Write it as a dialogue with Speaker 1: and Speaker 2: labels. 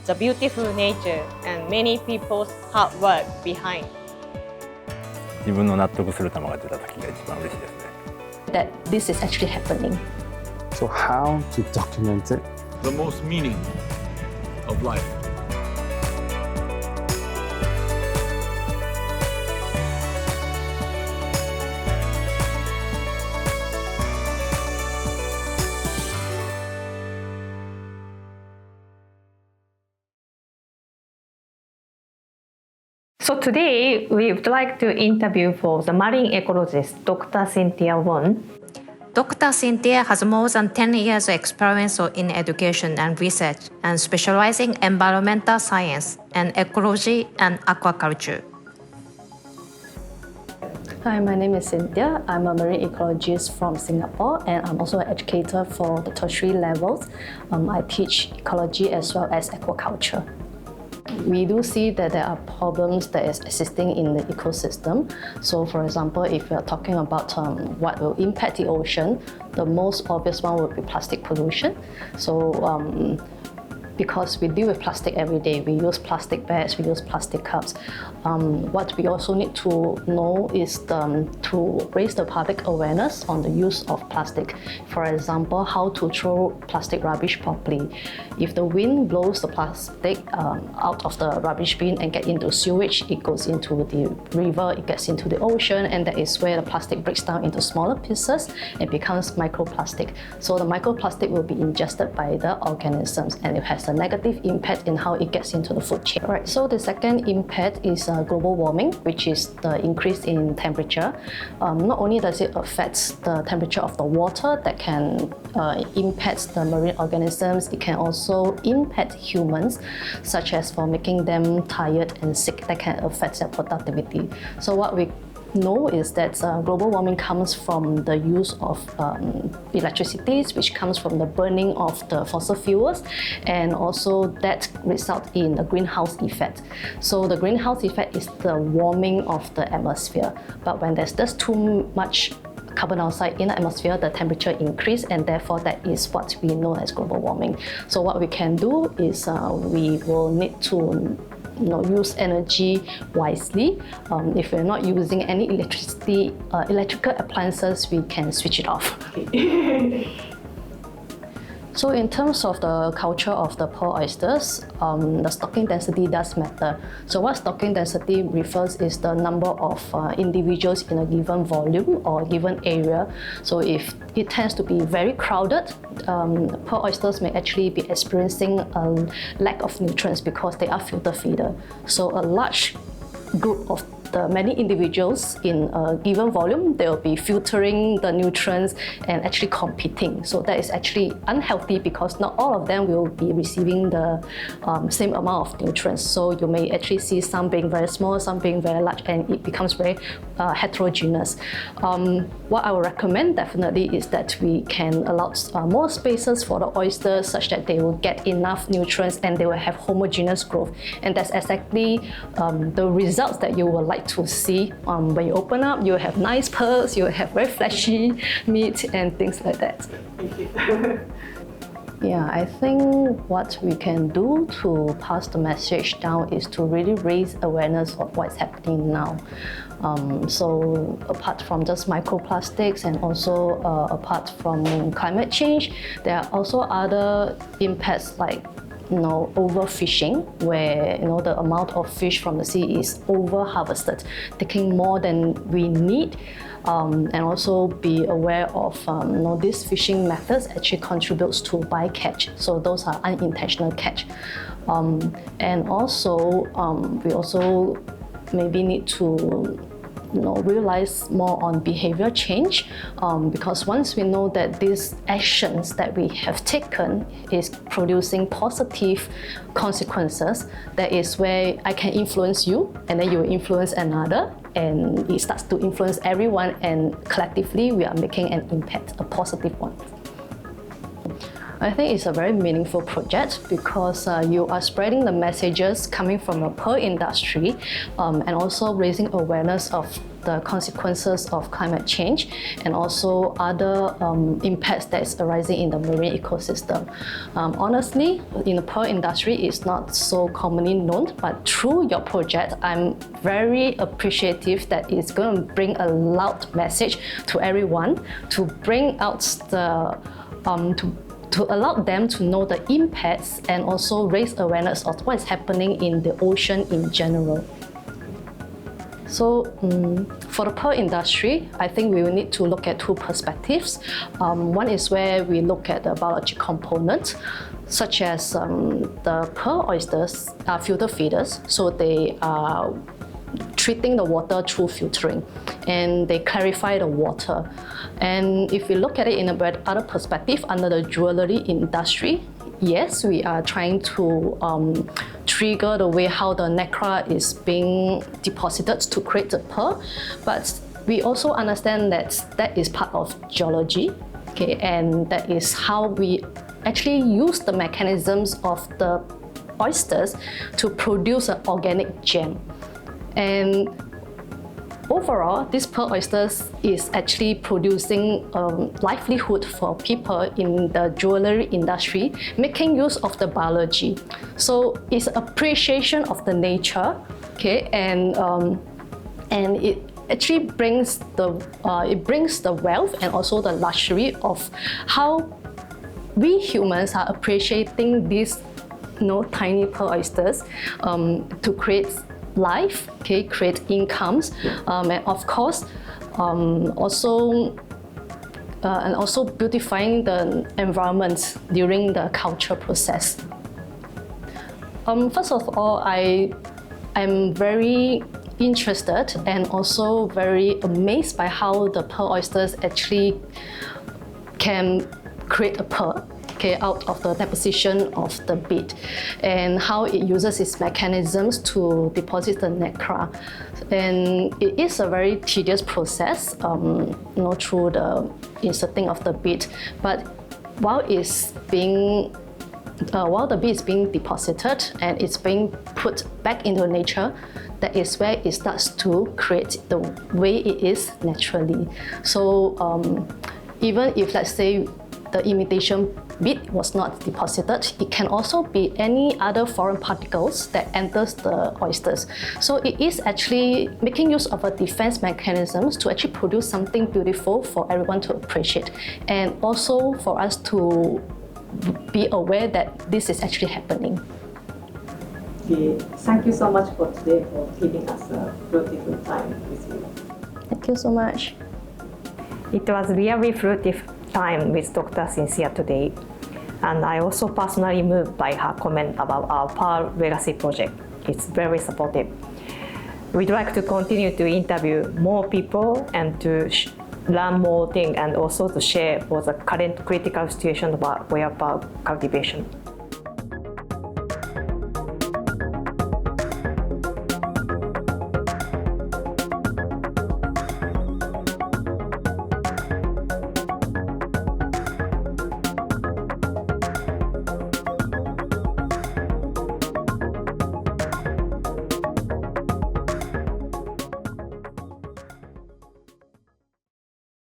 Speaker 1: the beautiful nature and many people's hard work behind.
Speaker 2: 自分の納得する球が出た時が一番嬉しいですね。
Speaker 3: That this is actually happening.
Speaker 4: So how to document it?
Speaker 5: The most meaning of life.
Speaker 1: So today we would like to interview for the marine ecologist, Dr. Cynthia Wong. Dr. Cynthia has more than 10 years of experience in education and research and specializing in environmental science and ecology and aquaculture.
Speaker 3: Hi, my name is Cynthia. I'm a marine ecologist from Singapore and I'm also an educator for the tertiary levels. I teach ecology as well as aquaculture. We do see that there are problems that is existing in the ecosystem. So for example, if we are talking about what will impact the ocean, the most obvious one would be plastic pollution. So because we deal with plastic every day, we use plastic bags, we use plastic cups. What we also need to know is to raise the public awareness on the use of plastic. For example, how to throw plastic rubbish properly. If the wind blows the plastic out of the rubbish bin and get into sewage, it goes into the river, it gets into the ocean, and that is where the plastic breaks down into smaller pieces and becomes microplastic. So the microplastic will be ingested by the organisms and it has a negative impact in how it gets into the food chain. Right, so the second impact is global warming, which is the increase in temperature. Not only does it affect the temperature of the water that can impact the marine organisms, it can also impact humans, such as for making them tired and sick, that can affect their productivity. So what we know is that global warming comes from the use of electricity, which comes from the burning of the fossil fuels, and also that results in a greenhouse effect. So the greenhouse effect is the warming of the atmosphere. But when there's just too much carbon dioxide in the atmosphere, the temperature increases, and therefore that is what we know as global warming. So what we can do is we will need to use energy wisely. If we're not using any electrical appliances, we can switch it off. So in terms of the culture of the pearl oysters, the stocking density does matter. So what stocking density refers is the number of individuals in a given volume or given area. So if it tends to be very crowded, pearl oysters may actually be experiencing a lack of nutrients because they are filter feeder. So a large group of the many individuals in a given volume, they will be filtering the nutrients and actually competing. So that is actually unhealthy because not all of them will be receiving the same amount of nutrients. So you may actually see some being very small, some being very large, and it becomes very heterogeneous. What I would recommend definitely is that we can allow more spaces for the oysters such that they will get enough nutrients and they will have homogeneous growth. And that's exactly the results that you will like to see. When you open up, you have nice pearls, you have very fleshy meat and things like that.
Speaker 1: Thank you.
Speaker 3: Yeah, I think what we can do to pass the message down is to really raise awareness of what's happening now. So apart from just microplastics and also apart from climate change, there are also other impacts like overfishing, where the amount of fish from the sea is over harvested, taking more than we need, and also be aware of these fishing methods actually contributes to bycatch. So those are unintentional catch, and also we also maybe need to realize more on behavior change, because once we know that these actions that we have taken is producing positive consequences, that is where I can influence you and then you will influence another, and it starts to influence everyone, and collectively we are making an impact, a positive one. I think it's a very meaningful project because you are spreading the messages coming from the pearl industry and also raising awareness of the consequences of climate change and also other impacts that is arising in the marine ecosystem. Honestly, in the pearl industry, it's not so commonly known, but through your project, I'm very appreciative that it's going to bring a loud message to everyone to bring out the to allow them to know the impacts and also raise awareness of what is happening in the ocean in general. So for the pearl industry, I think we will need to look at two perspectives. One is where we look at the biological component, such as the pearl oysters are filter feeders, so they are treating the water through filtering and they clarify the water. And if we look at it in a other perspective under the jewelry industry, yes, we are trying to trigger the way how the nacre is being deposited to create the pearl, but we also understand that that is part of geology, okay, and that is how we actually use the mechanisms of the oysters to produce an organic gem. And overall, this pearl oysters is actually producing livelihood for people in the jewelry industry, making use of the biology. So it's appreciation of the nature, okay, and it actually brings the wealth and also the luxury of how we humans are appreciating these tiny pearl oysters to create life, okay, create incomes, and of course, also beautifying the environment during the culture process. First of all, I'm very interested and also very amazed by how the pearl oysters actually can create a pearl, okay, out of the deposition of the bead, and how it uses its mechanisms to deposit the nacre. And it is a very tedious process, through the inserting of the bead. But while the bead is being deposited and it's being put back into nature, that is where it starts to create the way it is naturally. So even if, let's say, the imitation bead was not deposited, it can also be any other foreign particles that enters the oysters. So it is actually making use of a defense mechanisms to actually produce something beautiful for everyone to appreciate, and also for us to be aware that this is actually happening.
Speaker 6: Okay. Thank you so much for today, for giving us a beautiful time with you.
Speaker 3: Thank you so much.
Speaker 1: It was really fruitful time with Dr. Cynthia today, and I also personally moved by her comment about our Pearl Legacy project. It's very supportive. We'd like to continue to interview more people and to learn more things, and also to share for the current critical situation about whale pearl cultivation.